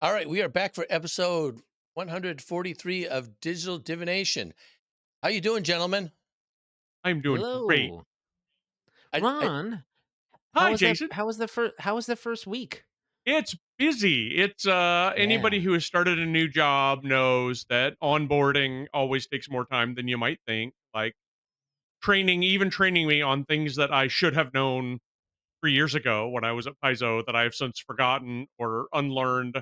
All right, we are back for episode 143 of Digital Divination. How you doing, gentlemen? I'm doing great. Hello, I Ron. Hi, Jason. How was the first week? It's busy. It's Yeah, anybody who has started a new job knows that onboarding always takes more time than you might think. Like even training me on things that I should have known 3 years ago when I was at Paizo that I have since forgotten or unlearned.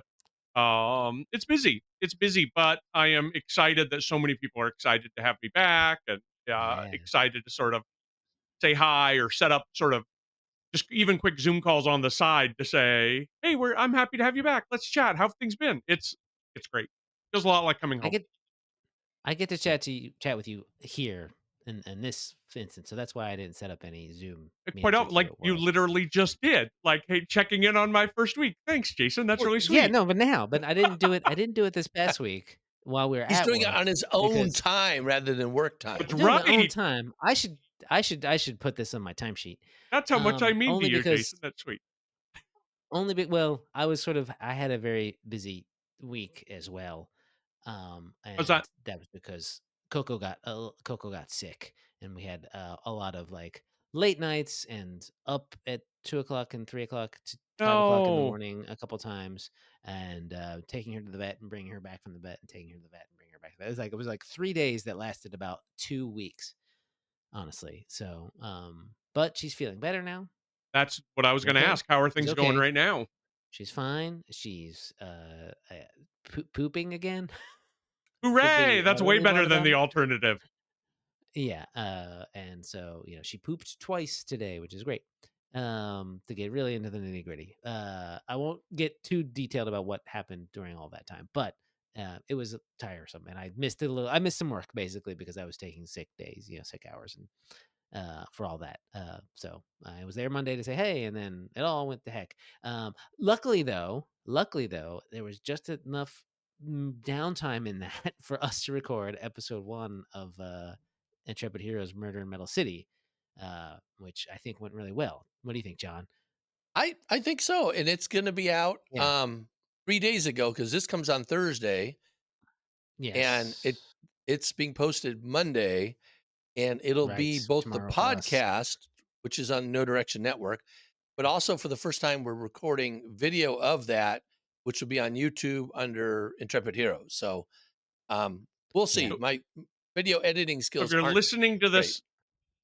It's busy. It's busy, but I am excited that so many people are excited to have me back and yeah. excited to sort of say hi or set up sort of just even quick Zoom calls on the side to say, "Hey, I'm happy to have you back. Let's chat. How have things been?" It's great. Feels a lot like coming I home. get I get to chat with you here in this instance, so that's why I didn't set up any Zoom Quite meetings often, with you like at you work. literally just did. Like, hey, checking in on my first week. Thanks, Jason. That's Well, really yeah, sweet. no, but I didn't do it. I didn't do it this past week while we were he's at doing it on work his own because time rather than work That's time. I'm doing my own right. time. I should put this on my timesheet. That's how much I mean to Only you, because Jason. That's sweet. well, I had a very busy week as well. How's And that? that was because Coco got sick, and we had a lot of like late nights and up at 2 o'clock and 3 o'clock to 5 o'clock in the No. morning a couple times, and taking her to the vet and bringing her back from the vet and taking her to the vet and bringing her back. It was like 3 days that lasted about 2 weeks, honestly. So, but she's feeling better now. That's what I was She's going to okay. ask. How are She's things going okay. right now? She's fine. She's pooping again. To Hooray! be That's way really better blunt than about the it. alternative. Yeah, and so, she pooped twice today, which is great. To get really into the nitty-gritty. I won't get too detailed about what happened during all that time, but it was tiresome, and I missed some work basically because I was taking sick days, sick hours, and for all that. So I was there Monday to say hey, and then it all went to heck. Luckily though, there was just enough downtime in that for us to record episode 1 of Intrepid Heroes Murder in Metal City, which I think went really well. What do you think, John? I think so, and it's going to be out Yeah. 3 days ago because this comes on Thursday, and Yes. it's being posted Monday, and it'll Right. be both the Tomorrow for us. podcast, which is on No Direction Network, but also for the first time we're recording video of that, which will be on YouTube under Intrepid Heroes. So we'll Yeah. see. My video editing So if skills you're aren't listening to great. this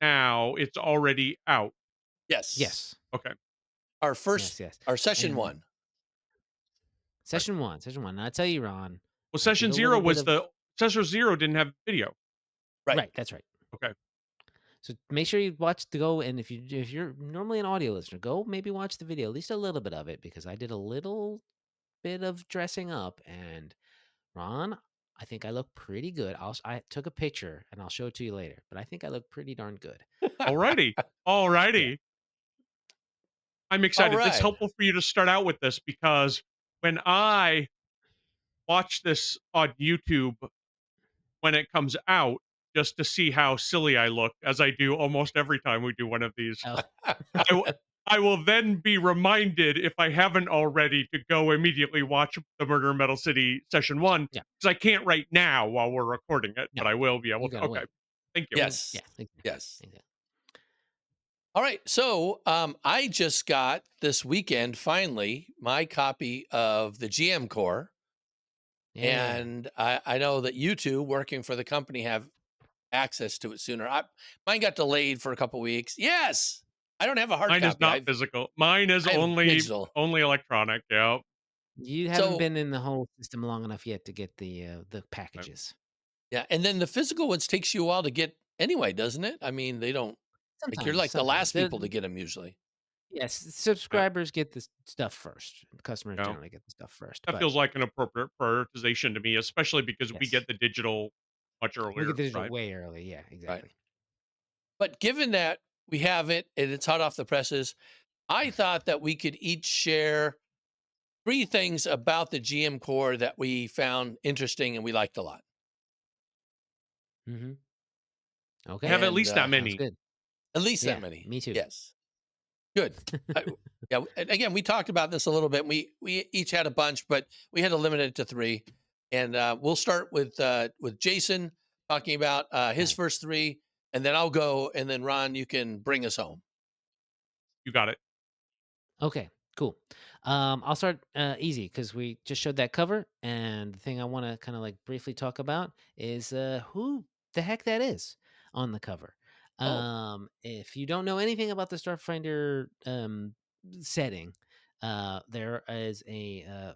now, it's already out. Yes. Yes. Okay. Our first Yes. Yes. our session And one. Right. session 1. And I tell you, Ron, Well, I did a little bit of Session Zero didn't have video. Right. right. That's right. Okay. So make sure you watch the go, and if you're normally an audio listener, go maybe watch the video, at least a little bit of it, because I did a little bit of dressing up, and Ron, I think I look pretty good. I took a picture and I'll show it to you later, but I think I look pretty darn good. Alrighty. Yeah. Alrighty. I'm All excited. It's right. helpful for you to start out with this because when I watch this on YouTube when it comes out, just to see how silly I look, as I do almost every time we do one of these, Oh, I, w- I will then be reminded, if I haven't already, to go immediately watch the Murder in Metal City Session 1 yeah. because I can't right now while we're recording it, No, but I will be able you to. gotta Okay. wait. Thank you. Yes. Yeah, exactly. Yes. Exactly. All right. So I just got this weekend finally my copy of the GM Core. Yeah. And I know that you two working for the company have access to it sooner. Mine got delayed for a couple weeks. Yes. I don't have a hard Mine is copy. not physical. Mine is I have only digital. only electronic. Yeah. You haven't So been in the whole system long enough yet to get the Okay. packages. yeah, and then the physical ones takes you a while to get anyway, doesn't it? I mean, they don't like you're like the last Sometimes. people to get them usually. Yes, Yeah. subscribers get the stuff first. Customers Yeah. generally get the stuff first, That but feels like an appropriate prioritization to me, especially because we yes, get the digital much we get earlier, the digital right? way early. Yeah, Right. exactly. But given that we have it and it's hot off the presses, I thought that we could each share three things about the GM Core that we found interesting and we liked a lot. Mhm. I Okay. have at And least that Sounds many. good. at least that Yeah, many. me too. Yes. Good. Yeah, and again, we talked about this a little bit. We each had a bunch, but we had to limit it to three. And we'll start with Jason talking about his Right. first three, and then I'll go, and then Ron, you can bring us home. You got it. Okay, cool. I'll start easy because we just showed that cover, and the thing I want to kind of like briefly talk about is who the heck that is on the cover. Oh, If you don't know anything about the Starfinder setting, there is a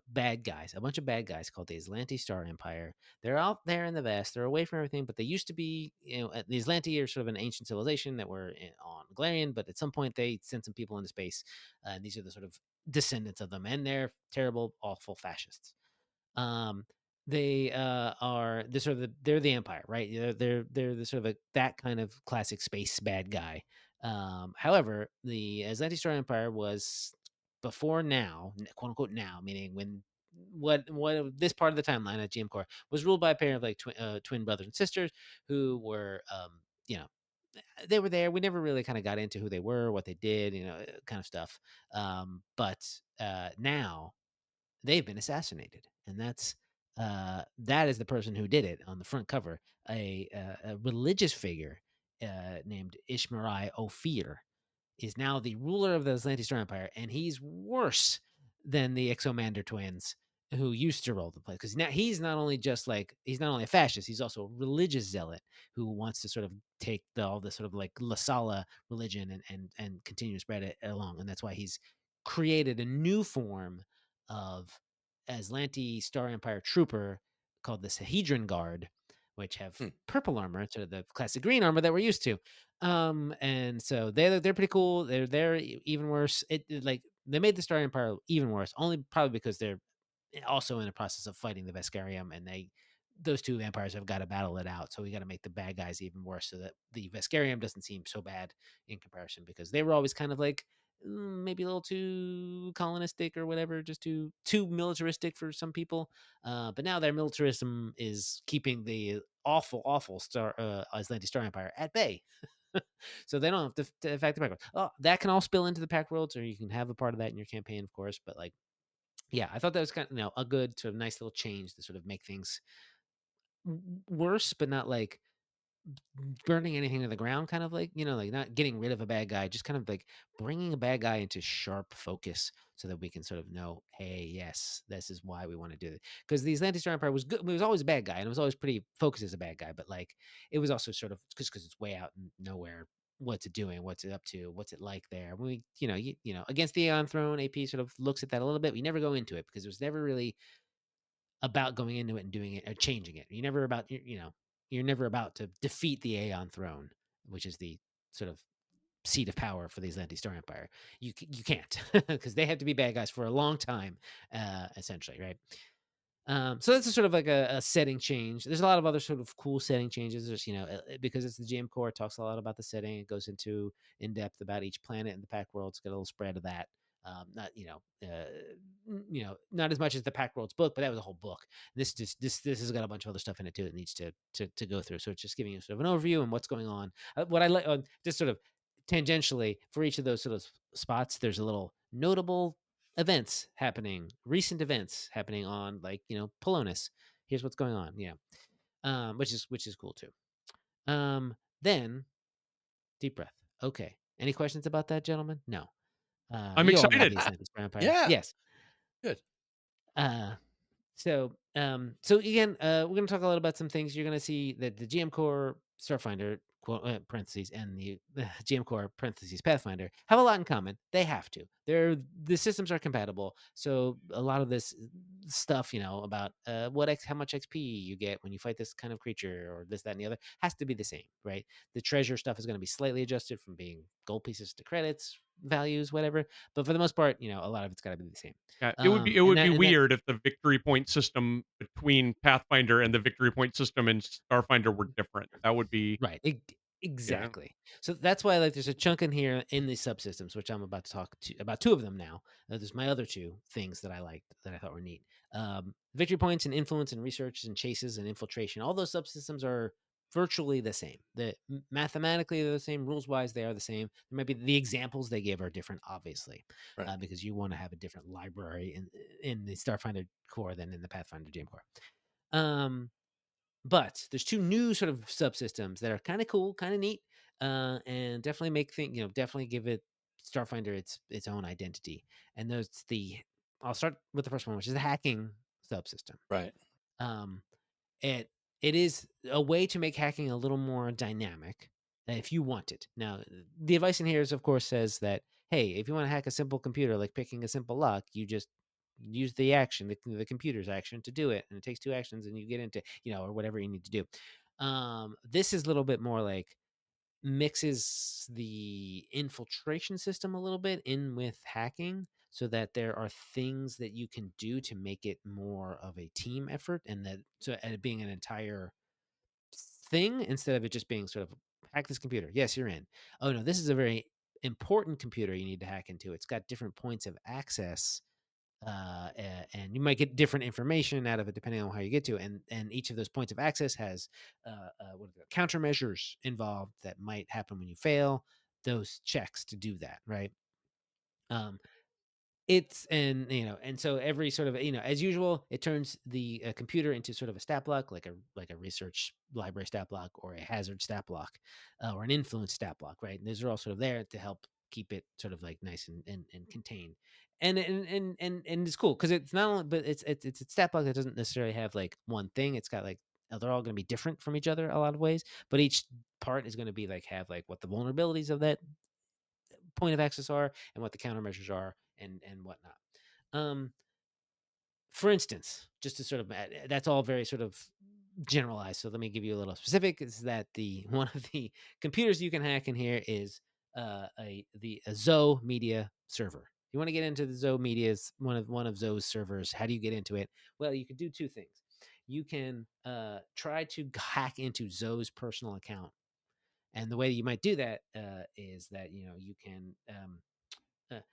bunch of bad guys called the Aslanti Star Empire. They're out there in the vast. They're away from everything, but they used to be, the Aslanti are sort of an ancient civilization that were on Galarian, but at some point they sent some people into space, and these are the sort of descendants of them, and they're terrible, awful fascists. Um, they are the sort of they're the Empire, right? They're the sort of that kind of classic space bad guy. However, the Atlantic Star Empire was before now, quote unquote now, meaning when what this part of the timeline at GM Core was ruled by a pair of like twin brothers and sisters who were they were there. We never really kind of got into who they were, what they did, kind of stuff. But now they've been assassinated, and that is the person who did it on the front cover, a religious figure named Ishmarai Ophir is now the ruler of the Atlantic Star Empire, and he's worse than the Exomander twins who used to roll the place. Because now he's not only he's not only a fascist, he's also a religious zealot who wants to sort of take all this sort of like Lasala religion and continue to spread it along. And that's why he's created a new form of Aslanti Star Empire trooper called the Sahedron Guard, which have hmm. purple armor instead of the classic green armor that we're used to. And so they're pretty cool. They're even worse. Like they made the Star Empire even worse, only probably because they're also in the process of fighting the Vescarium, and those two vampires have got to battle it out. So we got to make the bad guys even worse, so that the Vescarium doesn't seem so bad in comparison, because they were always kind of like maybe a little too colonistic or whatever, just too militaristic for some people. But now their militarism is keeping the awful Icelandic Star Empire at bay. So they don't have to affect the background. Oh, that can all spill into the pack worlds, or you can have a part of that in your campaign, of course. But like, yeah, I thought that was kind of a good sort of nice little change to sort of make things worse, but not like burning anything to the ground, kind of like, like not getting rid of a bad guy, just kind of like bringing a bad guy into sharp focus so that we can sort of know, hey, yes, this is why we want to do it. Because the Atlantic Star Empire was good. It was always a bad guy, and it was always pretty focused as a bad guy, but like it was also sort of just because it's way out in nowhere. What's it doing? What's it up to? What's it like there? When we, against the Aeon Throne, AP sort of looks at that a little bit. We never go into it because it was never really about going into it and doing it or changing it. You're never about to defeat the Aeon Throne, which is the sort of seat of power for the Atlantic Star Empire. You can't because they have to be bad guys for a long time, essentially, right? So that's a sort of like a setting change. There's a lot of other sort of cool setting changes. There's, because it's the GM core, it talks a lot about the setting. It goes into in depth about each planet in the pack world. It's got a little spread of that. Not not as much as the pack worlds book, but that was a whole book. This has got a bunch of other stuff in it too. It needs to go through. So it's just giving you sort of an overview and what's going on. What I like, just sort of tangentially for each of those sort of spots, there's a little notable recent events happening on, like, Polonus. Here's what's going on. Yeah. Which is cool too. Then deep breath. Okay. Any questions about that, gentlemen? No. I'm You all know excited. the Atlantis Vampire. Yeah, Yes. good. Uh so again, we're going to talk a lot about some things. You're going to see that the GM Core Starfinder, quote, parentheses, and the GM Core parentheses Pathfinder have a lot in common. They have to. The systems are compatible. So a lot of this stuff, about how much XP you get when you fight this kind of creature or this, that, and the other has to be the same, right? The treasure stuff is going to be slightly adjusted from being gold pieces to credits values, whatever. But for the most part, a lot of it's got to be the same. Yeah, it would be it And would that be and that weird if the victory point system between Pathfinder and the victory point system in Starfinder were different. That would be, Right. yeah. Exactly. So that's why, like, there's a chunk in here in these subsystems, which I'm about to talk about two of them now. There's my other two things that I liked that I thought were neat. Victory points and influence and research and chases and infiltration. All those subsystems are virtually the same. Mathematically they're the same, rules wise they are the same. There might be the examples they give are different, obviously, Right. because you want to have a different library in the Starfinder core than in the Pathfinder GM core. But there's two new sort of subsystems that are kind of cool, kind of neat, and definitely make things, definitely give it Starfinder its own identity. And I'll start with the first one, which is the hacking subsystem. Right. Um, it it is a way to make hacking a little more dynamic if you want it. Now, the advice in here is, of course, says that hey, if you want to hack a simple computer, like picking a simple lock, you just use the action, the computer's action to do it, and it takes two actions, and you get into or whatever you need to do. This is a little bit more like mixes the infiltration system a little bit in with hacking so that there are things that you can do to make it more of a team effort and and it being an entire thing instead of it just being sort of hack this computer. Yes, you're in. Oh no, this is a very important computer you need to hack into. It's got different points of access and you might get different information out of it depending on how you get to it. And each of those points of access has countermeasures involved that might happen when you fail those checks to do that, right? Um, it's and so every sort of as usual, it turns the computer into sort of a stat block, like a research library stat block or a hazard stat block or an influence stat block, right? And those are all sort of there to help keep it sort of like nice and contained. And it's cool because it's not only but it's a stat block that doesn't necessarily have like one thing. It's got like they're all going to be different from each other a lot of ways, but each part is going to be like have like what the vulnerabilities of that point of access are and what the countermeasures are and whatnot. Um, for instance, just to sort of that's all very sort of generalized. So let me give you a little specific. Is that the one of the computers you can hack in here is a Zoe Media server. You want to get into the Zoe Media's one of Zoe's servers. How do you get into it? Well, you could do two things. You can try to hack into Zoe's personal account, and the way you might do that is that you can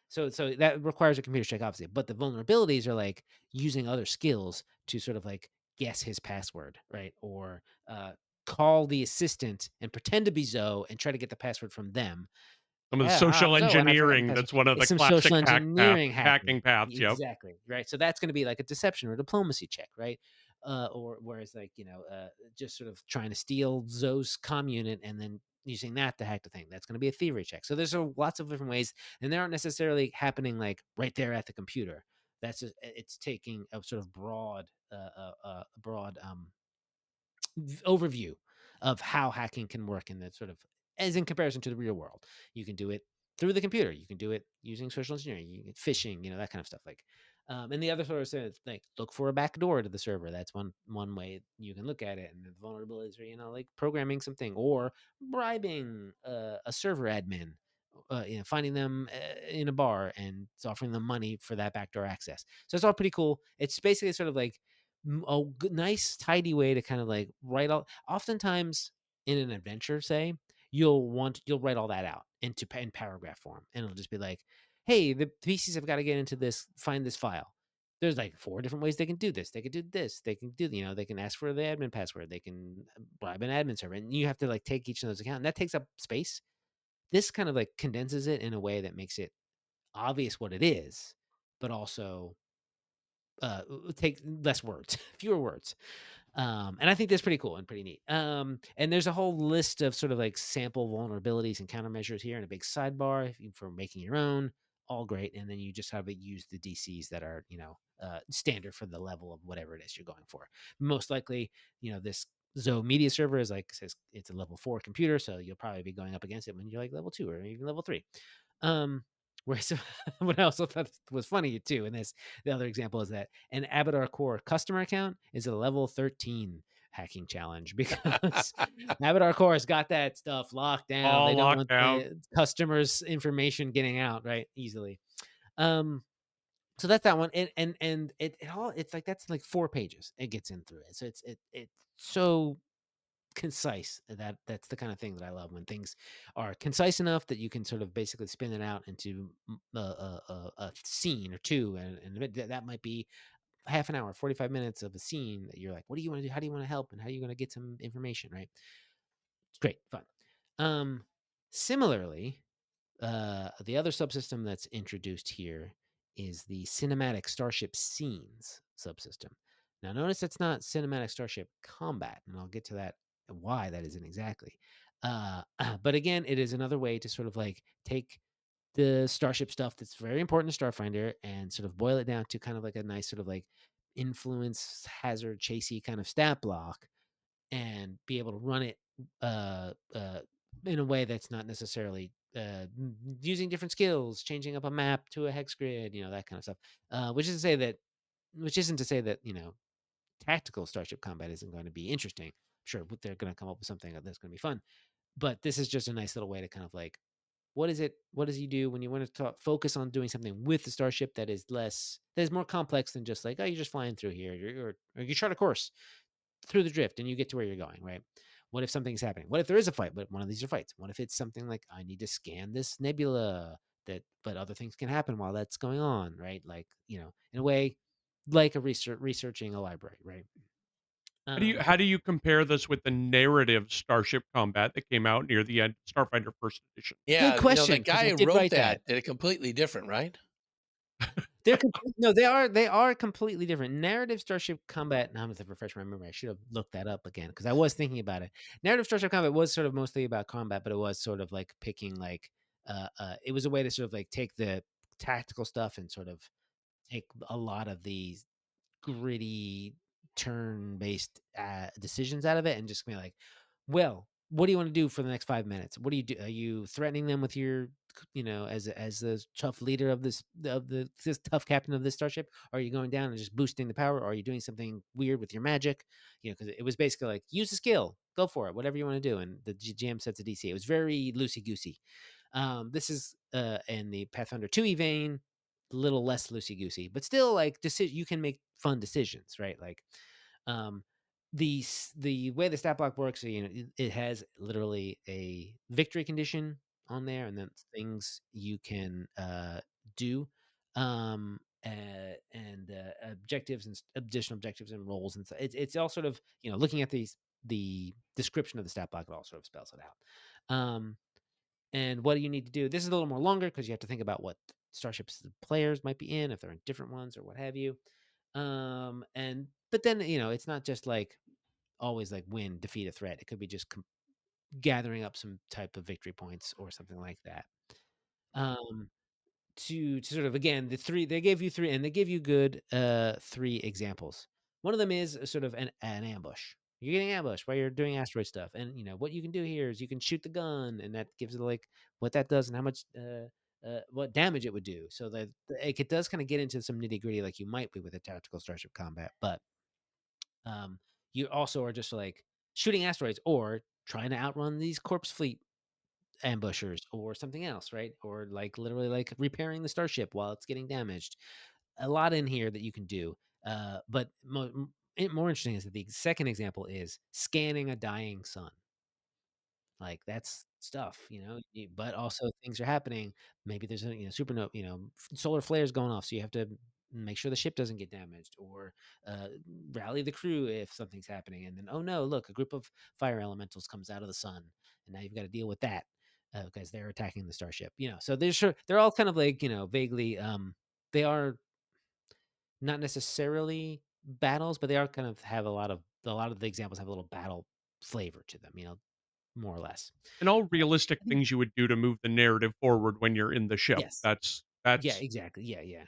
so that requires a computer check, obviously. But the vulnerabilities are like using other skills to sort of like guess his password, right? Or call the assistant and pretend to be Zoe and try to get the password from them. Some of the Yeah, I'm social Zoe and I forgot the engineering, password. that's one of It's the some classic social hack engineering happening. hacking paths, yep. Exactly, right? So that's going to be like a deception or a diplomacy check, right? Or whereas like just sort of trying to steal Zoe's commune and then using that to hack the thing. That's going to be a thievery check. So there's lots of different ways, and they aren't necessarily happening like right there at the computer. That's just it's taking a sort of broad overview of how hacking can work in the sort of as in comparison to the real world. You can do it through the computer. You can do it using social engineering, you can phishing, that kind of stuff. Like, and the other sort of says like look for a back door to the server. That's one way you can look at it. And the vulnerabilities are like programming something or bribing a server admin. Finding them in a bar and offering them money for that backdoor access. So it's all pretty cool. It's basically sort of like a nice tidy way to kind of like write all oftentimes in an adventure say you'll write all that out in paragraph form and it'll just be like hey the pcs have got to get into this find this file. There's like 4 different ways they can do this. They can do this, they can do they can ask for the admin password, they can bribe an admin server, and you have to like take each of those account and that takes up space. This kind of like condenses it in a way that makes it obvious what it is, but also take less words, fewer words. And I think that's pretty cool and pretty neat. And there's a whole list of sort of like sample vulnerabilities and countermeasures here and a big sidebar for making your own. All great. And then you just have to use the DCs that are, standard for the level of whatever it is you're going for. Most likely, this Zoe media server is like says it's a level 4 computer, so you'll probably be going up against it when you're like level 2 or even level 3. Whereas what I also thought was funny too, and the other example is that an Abadar Core customer account is a level 13 hacking challenge because Abadar Core has got that stuff locked down. They All don't locked want down. the customers' information getting out right easily. So that's that one, and it all it's like that's like 4 pages it gets in through it. So it's so concise. That's the kind of thing that I love when things are concise enough that you can sort of basically spin it out into a scene or two, and that might be half an hour, 45 minutes of a scene that you're like, what do you want to do? How do you want to help? And how are you going to get some information, right? It's great fun. Um, Similarly, the other subsystem that's introduced here is the cinematic starship scenes subsystem. Now, notice it's not cinematic starship combat, and I'll get to that why that isn't exactly. But again, it is another way to sort of like take the starship stuff that's very important to Starfinder and sort of boil it down to kind of like a nice sort of like influence hazard chasey kind of stat block and be able to run it uh, uh, in a way that's not necessarily using different skills, changing up a map to a hex grid, that kind of stuff. Which isn't to say that tactical starship combat isn't going to be interesting. Sure, they're going to come up with something that's going to be fun, but this is just a nice little way to kind of like, what is it? What does he do when you want to focus on doing something with the starship that is more complex than just like, oh, you're just flying through here, or you chart a course through the drift and you get to where you're going, right? What if something's happening? What if there is a fight, but one of these are fights? What if it's something like I need to scan this nebula but other things can happen while that's going on, right? Like, in a way, like a researching a library, right? Um, How do you compare this with the narrative Starship Combat that came out near the end, Starfinder First Edition? Good Yeah, the question, because I guy who did wrote write that. that did it completely different, right? No, they are completely different. Narrative Starship Combat. Now I'm going to refresh my memory. I should have looked that up again because I was thinking about it. Narrative Starship Combat was sort of mostly about combat, but it was sort of like picking like it was a way to sort of like take the tactical stuff and sort of take a lot of these gritty turn-based decisions out of it and just be like, well, what do you want to do for the next 5 minutes? What do you do? Are you threatening them with your, as the tough leader of this tough captain of this starship? Are you going down and just boosting the power? Or are you doing something weird with your magic? Because it was basically like, use the skill, go for it, whatever you want to do. And the GM sets a DC. It was very loosey goosey. This is in the Pathfinder 2e vein, a little less loosey goosey, but still like you can make fun decisions, right? Like um the way the stat block works, it has literally a victory condition on there, and then things you can do, and objectives and additional objectives and roles, and so it's all sort of looking at the description of the stat block, it all sort of spells it out. And what do you need to do? This is a little more longer because you have to think about what starships the players might be in, if they're in different ones or what have you. And but then it's not just like always like win, defeat a threat. It could be just gathering up some type of victory points or something like that. Um, to sort of, again, they gave you three, and they give you good three examples. One of them is a sort of an ambush. You're getting ambushed while you're doing asteroid stuff, and what you can do here is you can shoot the gun, and that gives it like what that does and how much what damage it would do. So that it does kind of get into some nitty gritty like you might be with a tactical starship combat, but um, you also are just like shooting asteroids or trying to outrun these corpse fleet ambushers or something else, right? Or like literally like repairing the starship while it's getting damaged. A lot in here that you can do. But more interesting is that the second example is scanning a dying sun. Like that's stuff, but also things are happening. Maybe there's a supernova, solar flares going off, so you have to make sure the ship doesn't get damaged, or uh, rally the crew if something's happening. And then, oh no, look, a group of fire elementals comes out of the sun, and now you've got to deal with that because they're attacking the starship. So they're all kind of like vaguely. They are not necessarily battles, but they are kind of have a lot of the examples have a little battle flavor to them. More or less. And all realistic Mhm. things you would do to move the narrative forward when you're in the ship. Yes. That's Yeah, that's exactly. Yeah, yeah.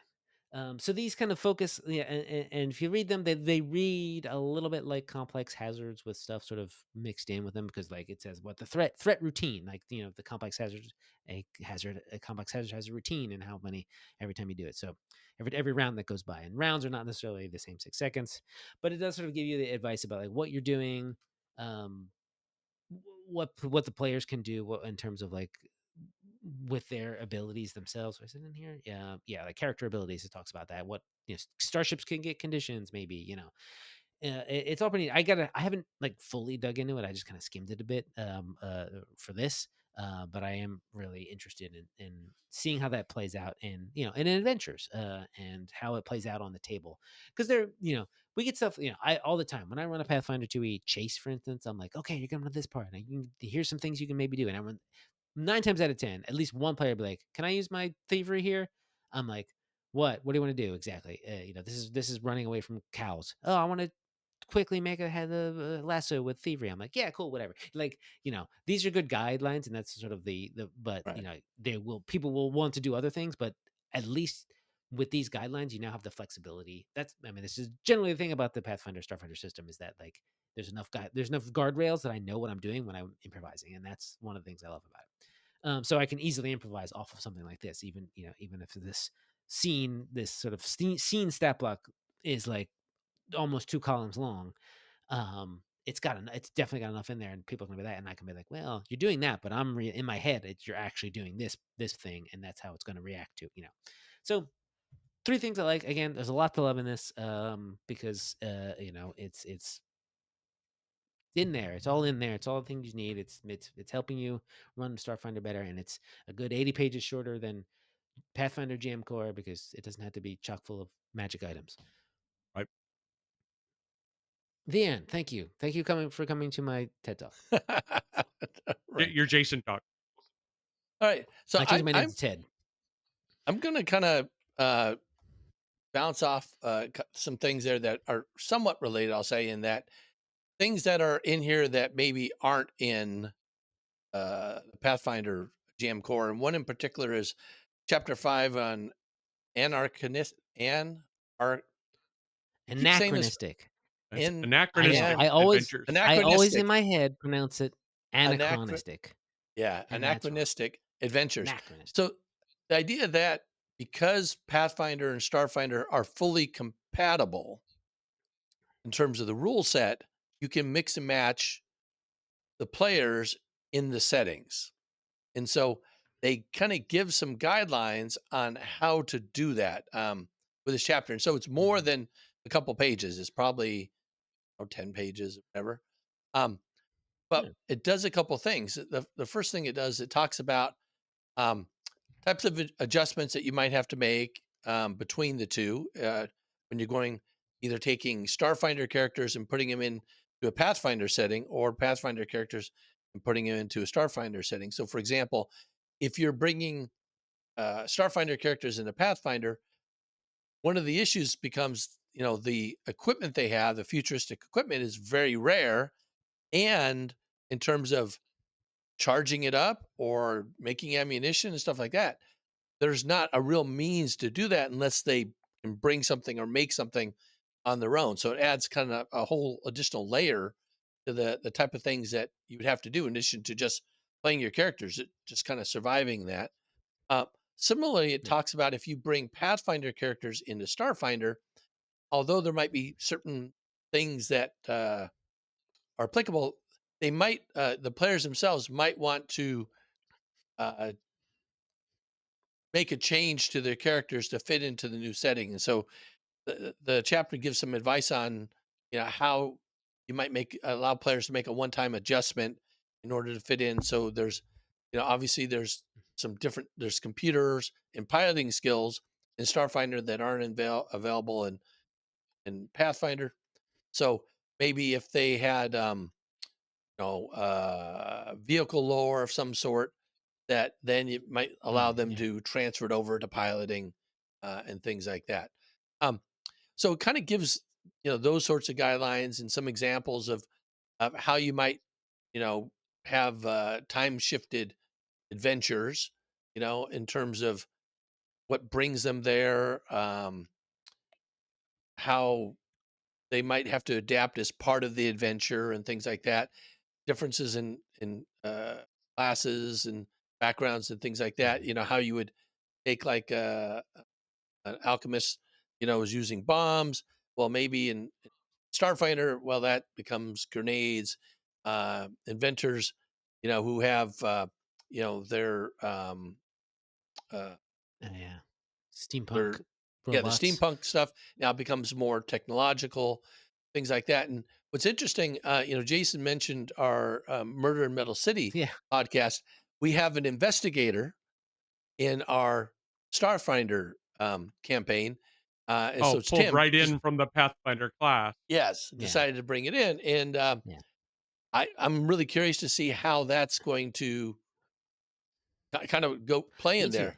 So these kind of focus, yeah, and if you read them, they read a little bit like complex hazards with stuff sort of mixed in with them, because like it says what the threat routine, like the complex hazard, a complex hazard has a routine and how many every time you do it. So every round that goes by, and rounds are not necessarily the same 6 seconds, but it does sort of give you the advice about like what you're doing, um, what the players can do, in terms of like with their abilities themselves. Is it in here? Yeah, yeah, like character abilities. It talks about that. What starships can get conditions, maybe. It's all pretty. I haven't like fully dug into it. I just kind of skimmed it a bit for this. but I am really interested in seeing how that plays out in adventures, and how it plays out on the table. Because we get stuff, I all the time when I run a Pathfinder 2e chase, for instance, I'm like, okay, you're coming to this part, and here's some things you can maybe do, and I run 9 times out of 10, at least one player will be like, can I use my thievery here? I'm like, what do you want to do exactly? This is running away from cows. Oh, I want to quickly make a head of lasso with thievery. I'm like, yeah, cool, whatever. Like, these are good guidelines, and that's sort of but Right. people will want to do other things, but at least with these guidelines, you now have the flexibility. This is generally the thing about the Pathfinder Starfinder system, is that like there's enough guardrails that I know what I'm doing when I'm improvising, and that's one of the things I love about it. So I can easily improvise off of something like this, even if this sort of scene stat block is like almost 2 columns long. It's definitely got enough in there, and people can be that, and I can be like, well, you're doing that, but in my head, you're actually doing this thing, and that's how it's going to react to. So 3 things I like. Again, there's a lot to love in this, because it's in there. It's all in there. It's all the things you need. It's helping you run Starfinder better, and it's a good 80 pages shorter than Pathfinder GM Core, because it doesn't have to be chock full of magic items. Right. The end. Thank you. Thank you for coming to my TED Talk. Right. Your Jason talk. All right. So I changed my name to Ted. I'm going to kind of bounce off some things there that are somewhat related, I'll say, in that things that are in here that maybe aren't in the Pathfinder GM Core. And one in particular is Chapter 5 on anarchinist. Keep saying this. Anachronistic. That's In I know. anachronistic I always adventures. I always in anachronistic. my head pronounce it Anachro- anachronistic. yeah, And that's wrong. anachronistic adventures. Anachronistic. So the idea that because Pathfinder and Starfinder are fully compatible in terms of the rule set, you can mix and match the players in the settings. And so they kind of give some guidelines on how to do that with this chapter. And so it's more than a couple pages. It's probably 10 pages or whatever. But Yeah. it does a couple things. The first thing it does, it talks about um, types of adjustments that you might have to make between the two when you're going either taking Starfinder characters and putting them into a Pathfinder setting, or Pathfinder characters and putting them into a Starfinder setting. So, for example, if you're bringing Starfinder characters into Pathfinder, one of the issues becomes, the equipment they have, the futuristic equipment, is very rare, and in terms of charging it up or making ammunition and stuff like that, there's not a real means to do that unless they can bring something or make something on their own. So it adds kind of a whole additional layer to the type of things that you would have to do in addition to just playing your characters, just kind of surviving that. Uh, Similarly, it Yeah. talks about if you bring Pathfinder characters into Starfinder, although there might be certain things that are applicable, they might the players themselves might want to uh, make a change to their characters to fit into the new setting. And so the chapter gives some advice on how you might allow players to make a one-time adjustment in order to fit in. So there's obviously there's there's computers and piloting skills in Starfinder that aren't available in Pathfinder. So maybe if they had vehicle lore of some sort, that then you might allow them Yeah. to transfer it over to piloting and things like that. Um, so it kind of gives those sorts of guidelines and some examples of how you might have time shifted adventures, in terms of what brings them there, how they might have to adapt as part of the adventure and things like that. Differences in classes and backgrounds and things like that. How you would take like an alchemist, is using bombs. Well, maybe in Starfighter, well, that becomes grenades. Inventors, who have, their, uh, Yeah. Steampunk their, yeah, the robots. steampunk stuff now becomes more technological, things like that. And what's interesting, Jason mentioned our Murder in Metal City Yeah. podcast. we have an investigator in our Starfinder campaign, and so Oh, it's pulled Tim. right in from the Pathfinder class. Yes, Yeah. decided to bring it in, and Yeah. I'm really curious to see how that's going to kind of go play Me in too. there.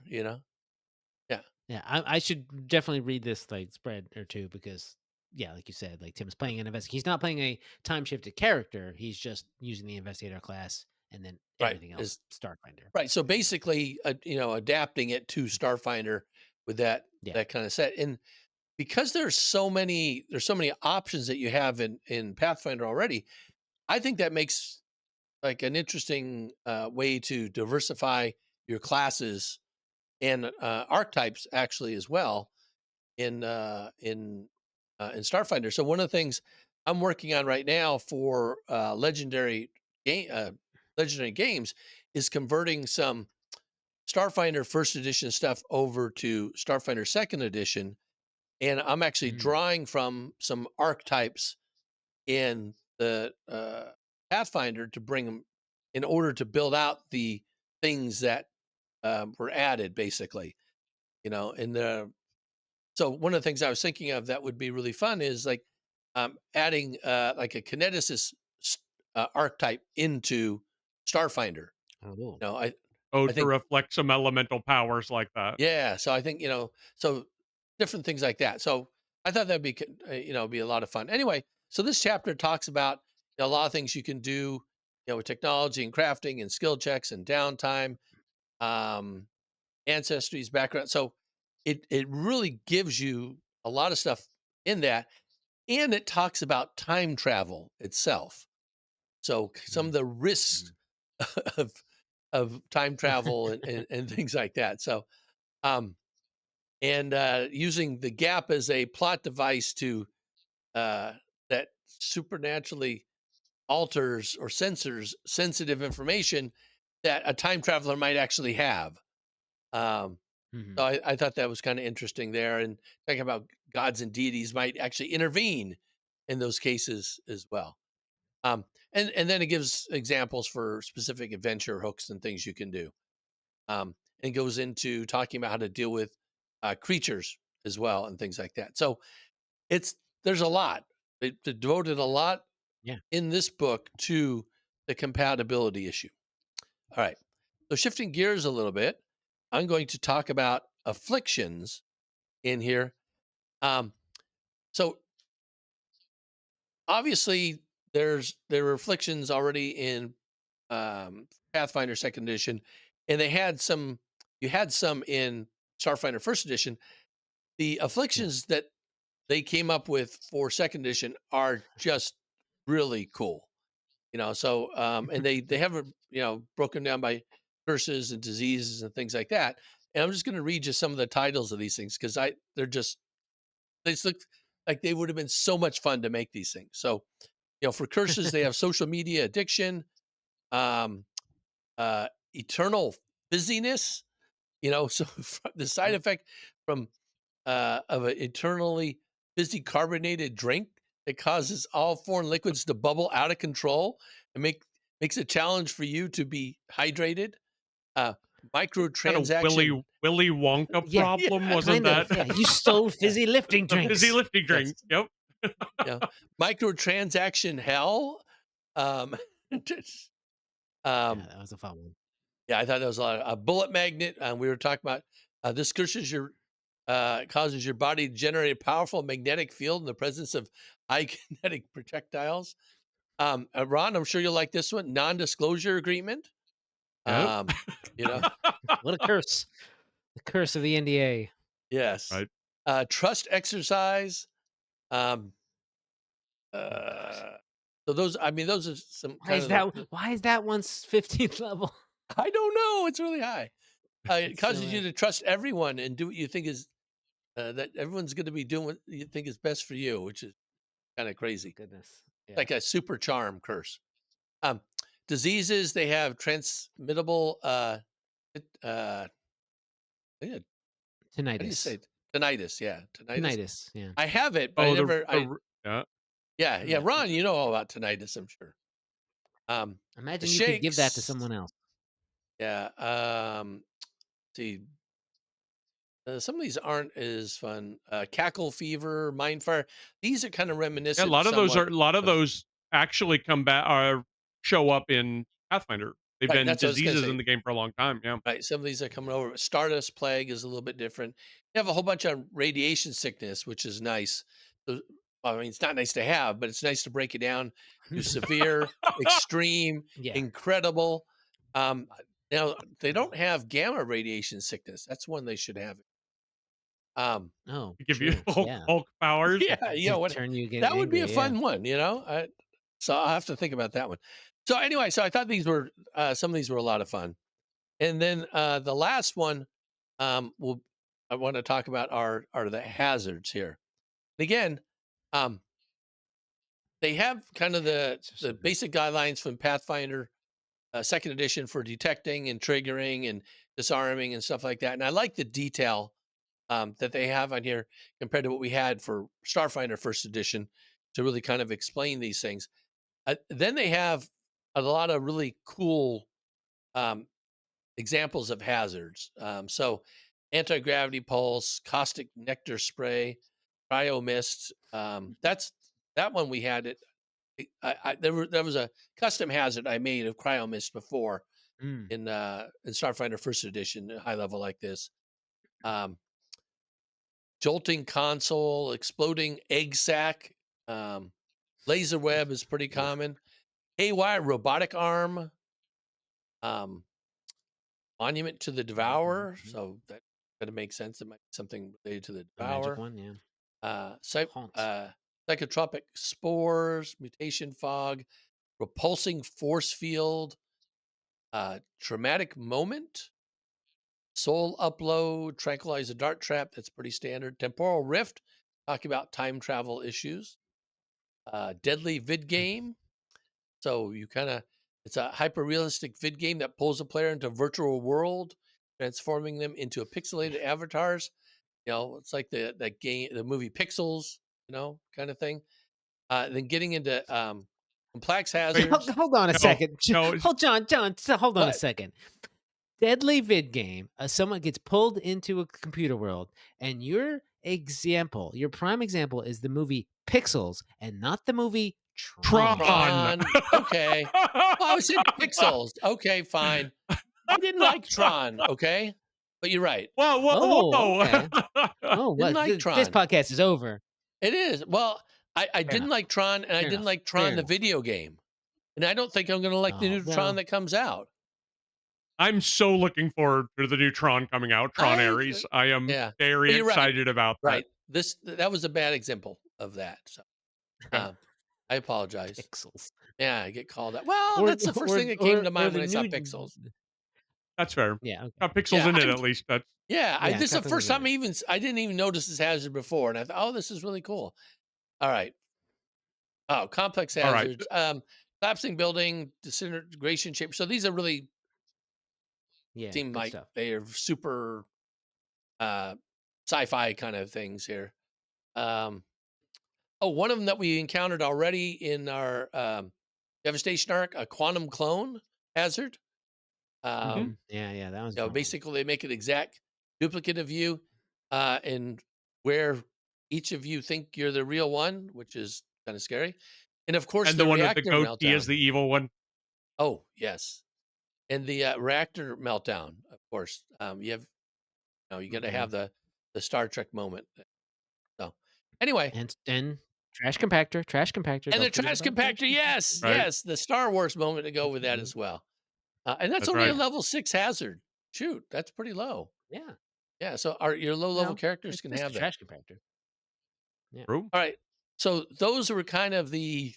Yeah, Yeah, I should definitely read this like spread or two because yeah, like you said, like Tim's playing an investigator. He's not playing a time shifted character. He's just using the investigator class and then right. everything else Is Starfinder. right. So basically, adapting it to Starfinder with Yeah. that kind of set, and because there's so many options that you have in Pathfinder already. I think that makes like an interesting way to diversify your classes and archetypes actually as well in Starfinder. So one of the things I'm working on right now for legendary games is converting some Starfinder first edition stuff over to Starfinder second edition, and I'm actually Mm, drawing from some archetypes in the Pathfinder to bring them in order to build out the things that were added, basically. In the So one of the things I was thinking of that would be really fun is like adding like a kineticist archetype into Starfinder. oh, cool. I Oh, I to think reflect some elemental powers like that. yeah. So I think so different things like that. So I thought that'd be be a lot of fun. Anyway, so this chapter talks about a lot of things you can do, with technology and crafting and skill checks and downtime, um, ancestries, background. So it really gives you a lot of stuff in that, and it talks about time travel itself. So some of Mm, the risks mhm. of time travel and things like that. So um, and using the gap as a plot device to uh, that supernaturally alters or censors sensitive information that a time traveler might actually have. Um, Mhm. so I thought that was kind of interesting there, and talking about gods and deities might actually intervene in those cases as well. Um, and then it gives examples for specific adventure hooks and things you can do. And goes into talking about how to deal with creatures as well and things like that. So it's there's a lot. It devoted a lot Yeah. in this book to the compatibility issue. All right. So shifting gears a little bit, I'm going to talk about afflictions in here. Um, so obviously there were afflictions already in Pathfinder Second Edition, and you had some in Starfinder First Edition. The Yeah. afflictions that they came up with for Second Edition are just really cool. So and they have it broken down by curses and diseases and things like that. And I'm just going to read you some of the titles of these things because they just look like they would have been so much fun to make these things. So for curses they have social media addiction, um, eternal fizziness. So the side effect from of an eternally fizzy carbonated drink that causes all foreign liquids to bubble out of control and makes a challenge for you to be hydrated. Uh, Kind of microtransaction. Willy Wonka Yeah. problem, Yeah, wasn't Kind that? of. Yeah. You stole yeah, fizzy lifting The fizzy drinks. lifting yes. drink. Yep. Yeah, microtransaction hell. Um, just, Yeah, um, that was a fun one. yeah, I thought that was a lot. A bullet magnet. We were talking about this causes your body to generate a powerful magnetic field in the presence of high kinetic projectiles. Ron, I'm sure you'll like this one. Non-disclosure agreement. Yep. Um, you know, What a curse. The curse of the NDA. yes. Right. Trust exercise. Um, Oh God. uh, so those are some kind of Why is that one's 15th level? I don't know. It's really high. It It's so causes you high. to trust everyone and do what you think is that everyone's going to be doing what you think is best for you, which is kind of crazy. Goodness. Yeah. Like a super charm curse. Um, diseases they have transmittable. Uh, yeah, how do you say Tinnitus. it? Tinnitus? Yeah, tinnitus. Tinnitus. Yeah. I have it, but I Oh, never. yeah. Yeah. Yeah. Ron, you know all about tinnitus, I'm sure. The Imagine you could give that to shakes. someone else. Yeah. See, some of these aren't as fun. Cackle Fever, Mindfire. These are kind of Yeah, reminiscent somewhat a lot of of those actually come back or show up in Pathfinder. They've right. been That's what I was gonna diseases say. in the game for a long time. Yeah. Right. Some of these are coming over. Stardust Plague is a little bit different. You have a whole bunch of radiation sickness, which is nice. So, I mean, it's not nice to have, but it's nice to break it down to severe, extreme, Yeah. incredible. Um, now they don't have gamma radiation sickness. That's one they should have. Um, Oh, To give you true. Yeah. Hulk powers. yeah, To what turn you again that would be a angry. Yeah. fun one, so I'll have to think about that one. So anyway, so I thought these were some of these were a lot of fun. And then the last one will I want to talk about are the hazards here. And again, um, they have kind of So the good. basic guidelines from Pathfinder second edition for detecting and triggering and disarming and stuff like that. And I like the detail that they have on here compared to what we had for Starfinder first edition to really kind of explain these things. Then they have a lot of really cool um, examples of hazards. So, anti gravity pulse, caustic nectar spray, cryo mist. That's that one we had. There was a custom hazard I made of cryo mist before Mm. in Starfinder First Edition, high level like this. Um, Jolting console, exploding egg sac, laser web is pretty Oof. common. Haywire robotic arm. Um, Monument to the Devourer, Mhm. so that kinda makes sense. It might be something related to the A magic Devourer. one. Yeah. Uh, psy Haunt. Psychotropic spores, mutation fog, repulsing force field, traumatic moment, soul upload, tranquilizer dart trap, that's pretty standard. Temporal rift, talking about time travel issues. Deadly vid game, so you kinda it's a hyper realistic vid game that pulls a player into a virtual world, transforming them into a pixelated avatars. It's like that game, the movie Pixels, kind of thing. Then getting into complex Wait, hazards. Hold on a no, second. no. Hold John. Hold on a What? second. Deadly vid game. Someone gets pulled into a computer world, and your prime example is the movie Pixels, and not the movie Tron. Tron. Tron. Okay. Well, I said Pixels. Okay, fine. I didn't like Tron. Okay, but you're right. Whoa, whoa, Oh, okay. whoa. Oh, Didn't what? like This Tron. podcast is over. It is. Well, I Fair didn't enough. like Tron, and I Fair didn't enough. like Fair Tron the enough. video game, and I don't think I'm going to like the Oh new Tron well. that comes out. I'm so looking forward to the new Tron coming out, Tron I Ares. I am Yeah, very but you're right. excited about that. Right. That was a bad example of that. So um, I apologize. Pixels. Yeah, I get called out. Well, Or that's the first thing that came to or mind the when I saw new. Pixels. That's fair. Yeah. Okay. Got pixels Yeah, in it at least. That's Yeah. this is the Got first in time it. I didn't even notice this hazard before, and I thought, oh, this is really cool. All right. Oh, complex all right. hazards. Collapsing building, disintegration shape. So these are really Yeah. seem Good like stuff. they are super uh, sci-fi kind of things here. Um, one of them that we encountered already in our devastation arc, a quantum clone hazard. Hmm. Yeah. Yeah. That was a fun one. Basically, they make an exact duplicate of you, and where each of you think you're the real one, which is kind of scary. And of course, And the the one with the reactor goatee is meltdown. the evil one. Oh, yes, and the reactor meltdown. Of course, you got to Hmm. have the Star Trek moment. So, anyway, And trash compactor. Trash compactor. and the Don't forget trash about trash compactor. Yes, compactor. Right. yes, the Star Wars moment to go with that Mhm. as well. And that's That's only a right. Yeah. level 6 hazard. Shoot, that's pretty low. Yeah. Yeah, so your low level Well, characters it's can just a have that. trash compactor. Yeah. True. All right. So those were kind of the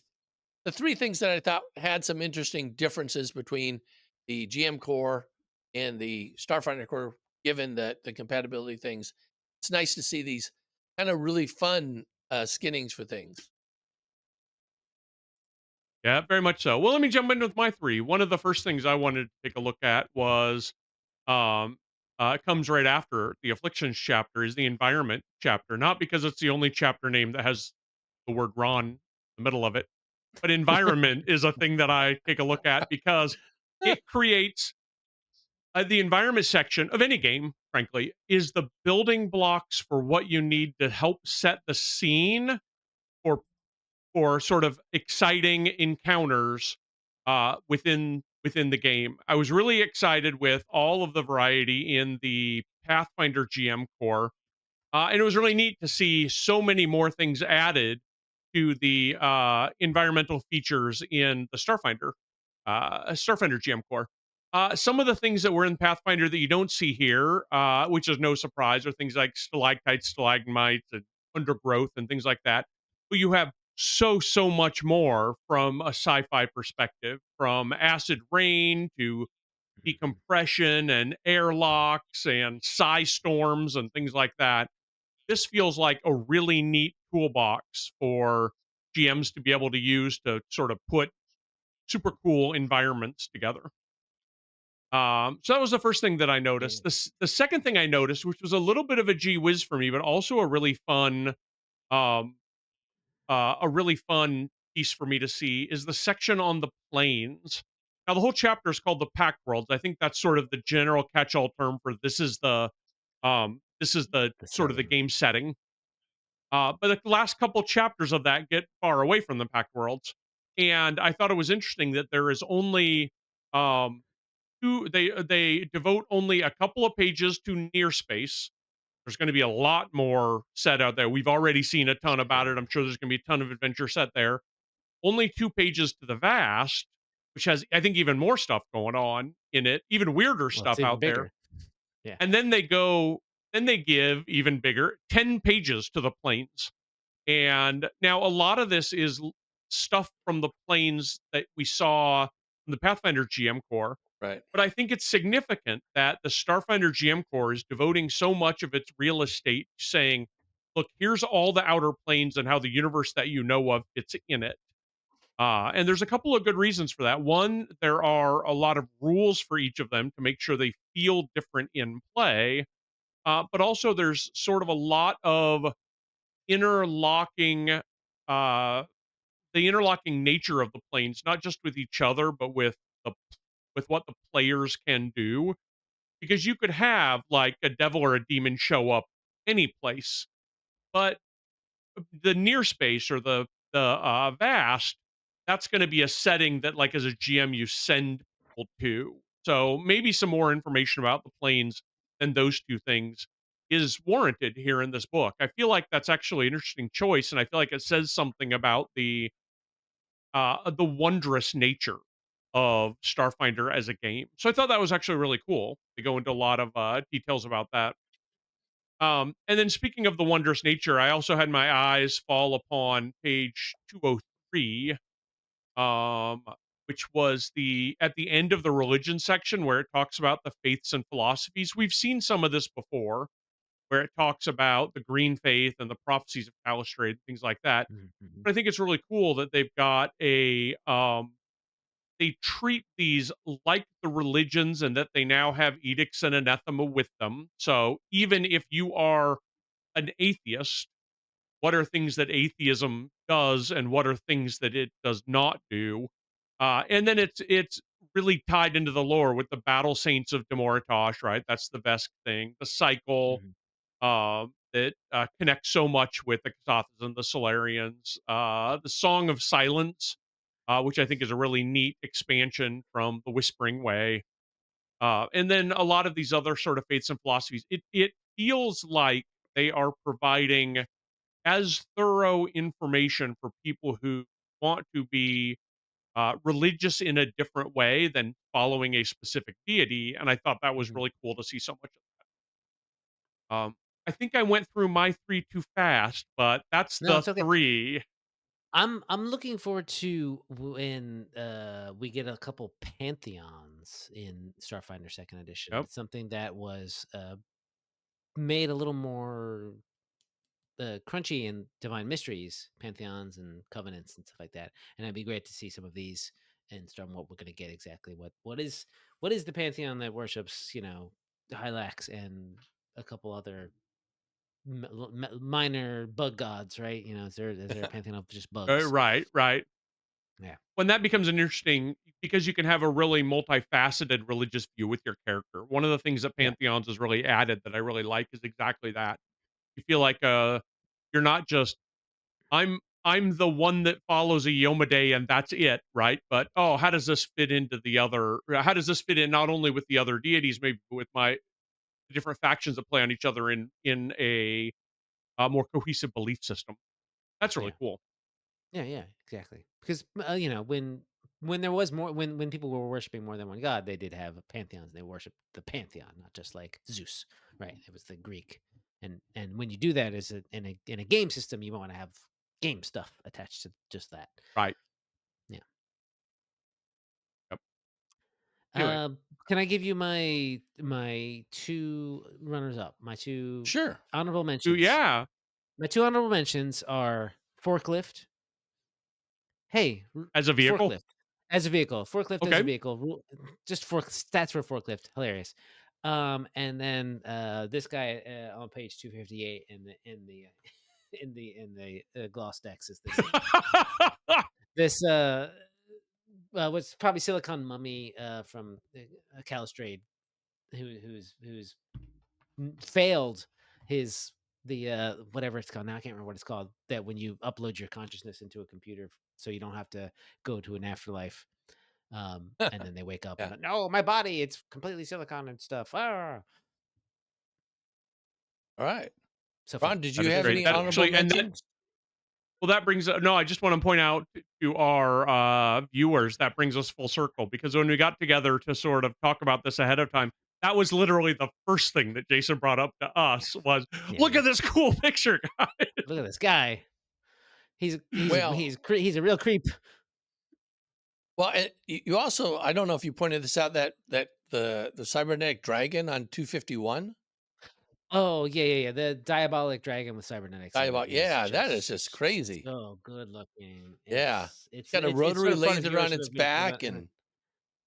three things that I thought had some interesting differences between the GM core and the Starfinder core, given that the compatibility things. It's nice to see these kind of really fun skinnings for things. Yeah, very much so. Well, let me jump in with my three. One of the first things I wanted to take a look at was um it comes right after the afflictions chapter is the environment chapter, not because it's the only chapter name that has the word Ron in the middle of it, but environment is a thing that I take a look at because it creates The environment section of any game, frankly, is the building blocks for what you need to help set the scene for sort of exciting encounters within the game. I was really excited with all of the variety in the Pathfinder GM core, and it was really neat to see so many more things added to the environmental features in the Starfinder GM core. Some of the things that were in Pathfinder that you don't see here, which is no surprise, are things like stalactites, stalagmites, and undergrowth, and things like that. But you have so much more from a sci-fi perspective, from acid rain to Mhm. decompression and airlocks and psi storms and things like that. This feels like a really neat toolbox for GMs to be able to use to sort of put super cool environments together. So that was the first thing that I Yeah. noticed. The second thing I noticed, which was a little bit of a gee whiz for me, but also um, a really fun piece for me to see, is the section on the planes. Now, the whole chapter is called the Pack Worlds. I think that's sort of the general catch-all term for this is the The sort of the setting. game setting. But the last couple chapters of that get far away from the Pack Worlds, and I thought it was interesting that there is only um, two. They devote only a couple of pages to near space. There's going to be a lot more set out there. We've already seen a ton about Sure. it. I'm sure there's going to be a ton of adventure set there. Only 2 pages to the vast, which has, I think, even more stuff going on in it, even weirder Well, it's stuff even out there. bigger. Yeah. And then they give even bigger 10 pages to the planes. And now a lot of this is stuff from the planes that we saw in the Pathfinder GM core. Right. But I think it's significant that the Starfinder GM core is devoting so much of its real estate saying, look, here's all the outer planes and how the universe that you know of fits in it. And there's a couple of good reasons for that. One, there are a lot of rules for each of them to make sure they feel different in play. But also, there's sort of a lot of interlocking, uh, the interlocking nature of the planes, not just with each other, but the with what the players can do. Because you could have like a devil or a demon show up any place, but the near space or the vast, that's going to be a setting that, like, as a GM, you send people to. So maybe some more information about the planes than those two things is warranted here in this book. I feel like that's actually an interesting choice, and I feel like it says something about the wondrous nature of Starfinder as a game. So I thought that was actually really cool. They go into a lot of details about that. And then, speaking of the wondrous nature, I also had my eyes fall upon page 203, um, which was the at the end of the religion section where it talks about the faiths and philosophies. We've seen some of this before, where it talks about the green faith and the prophecies of Calistrate, things like that. Mhm. But I think it's really cool that they've got they treat these like the religions, and that they now have edicts and anathema with them. So even if you are an atheist, what are things that atheism does and what are things that it does not do? And then it's really tied into the lore with the battle saints of Demoritosh, right? That's the best thing. The cycle Mhm. that connects so much with the Kasathas and the Solarians. The Song of Silence, which I think is a really neat expansion from the Whispering Way. And then a lot of these other sort of faiths and philosophies. It feels like they are providing as thorough information for people who want to be religious in a different way than following a specific deity. And I thought that was Mhm. really cool to see so much of. I think I went through my three too fast, but that's No, the it's okay. three. I'm looking forward to when we get a couple pantheons in Starfinder Second Edition. Yep. It's something that was made a little more crunchy in Divine Mysteries, pantheons and covenants and stuff like that. And it'd be great to see some of these and start what we're going to get exactly. What is the pantheon that worships Hylax and a couple other minor bug gods, right? Is there a pantheon of just bugs? Right, right. Yeah. when that becomes an interesting because you can have a really multifaceted religious view with your character. One of the things that Yeah. Pantheons has really added that I really like is exactly that. You feel like you're not just I'm the one that follows a Yomade and that's it, right? But oh, how does this fit into the other? How does this fit in not only with the other deities, maybe but with my different factions that play on each other in a more cohesive belief system? That's really Yeah. cool. Yeah, yeah, exactly. Because when there was more when people were worshiping more than one god, they did have pantheons. They worshiped the pantheon, not just like Zeus, right? It was the Greek, and when you do that as in a game system, you want to have game stuff attached to just that. Right. Yeah. Yep. Anyway, Um, can I give you my two runners up? My two Sure. honorable ooh, mentions. yeah, My two honorable mentions are forklift. Hey, as a vehicle. forklift as a vehicle, forklift as a Okay. vehicle, just fork stats for forklift, hilarious. And then this guy on page 258 in the gloss decks is this what's probably Silicon Mummy from Calistrade who's failed his the whatever it's called now. I can't remember what it's called. That when you upload your consciousness into a computer, so you don't have to go to an afterlife, and then they wake up Yeah. and no, my body, it's completely silicon and stuff. Ah! All right. So Ron, fun. did That you is have Very great. any That very honorable happy. actually and that mentions? well, that brings no, I just wanna point out to our, viewers, that brings us full circle because when we got together to sort of talk about this ahead of time, that was literally the first thing that Jason brought up to us was, Yeah, "Look yeah. at this cool picture, guys." Look at this guy. Well, He's a real creep. well, and you also, I don't know if you pointed this out, that the cybernetic dragon on 251. Oh yeah, yeah, yeah. The diabolic dragon with cybernetics in it is Yeah, that is just just crazy. so good looking. Yeah. It's It's it's got a it's it's sort rotary of fun if laser you ever on sort its of get to back the and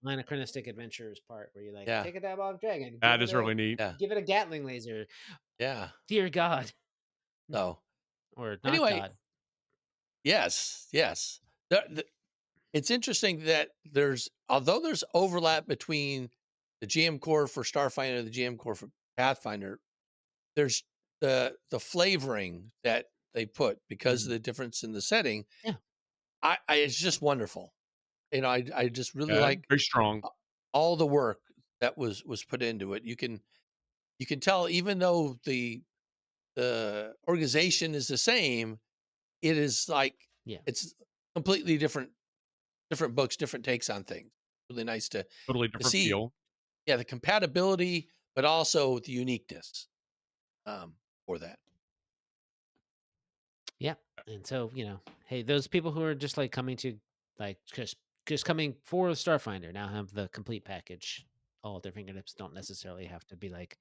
anachronistic adventures part where you're like, yeah. take a diabolic dragon, That is really neat. Yeah. give it a Gatling laser, Yeah. dear God, So, or not anyway, God. yes, yes. It's interesting that although there's overlap between the GM core for Starfinder and the GM core for Pathfinder, there's the flavoring that they put because of Mhm. the difference in the setting. Yeah, I It's just wonderful. I just really Yeah, like very strong. a- all the work that was put into it. You can tell even though the organization is the same, it is like yeah, it's completely different books, different takes on things. Really nice Totally to different see, feel. yeah, the compatibility, but also the uniqueness um, for that. yeah. And so hey, those people who are just like coming to like just coming for Starfinder now have the complete package. All at their fingertips. Don't necessarily have to be like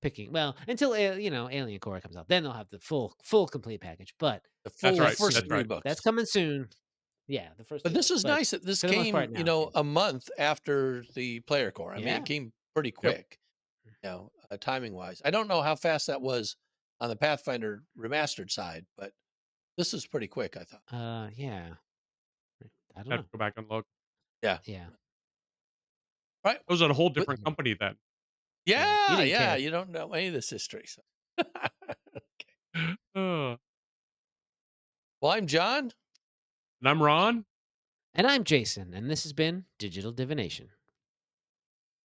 picking well until Alien Core comes out. Then they'll have the full complete package. But The That's full that's right, first that's soon. three right. That's books. coming soon. Yeah, the first But three this books. was But nice that this for the most came, part now it's in. a month after the player core. I mean, it Yeah. came pretty Yep. quick, timing wise. I don't know how fast that was on the Pathfinder remastered side, but this is pretty quick, I thought. Yeah. I don't Have to know. go back and look. Yeah. Yeah. Right. It was at a whole But different company then. Yeah. You yeah, didn't yeah. care. You don't know any of this history. So. Uh, Well, I'm John. and I'm Ron. And I'm Jason, and this has been Digital Divination.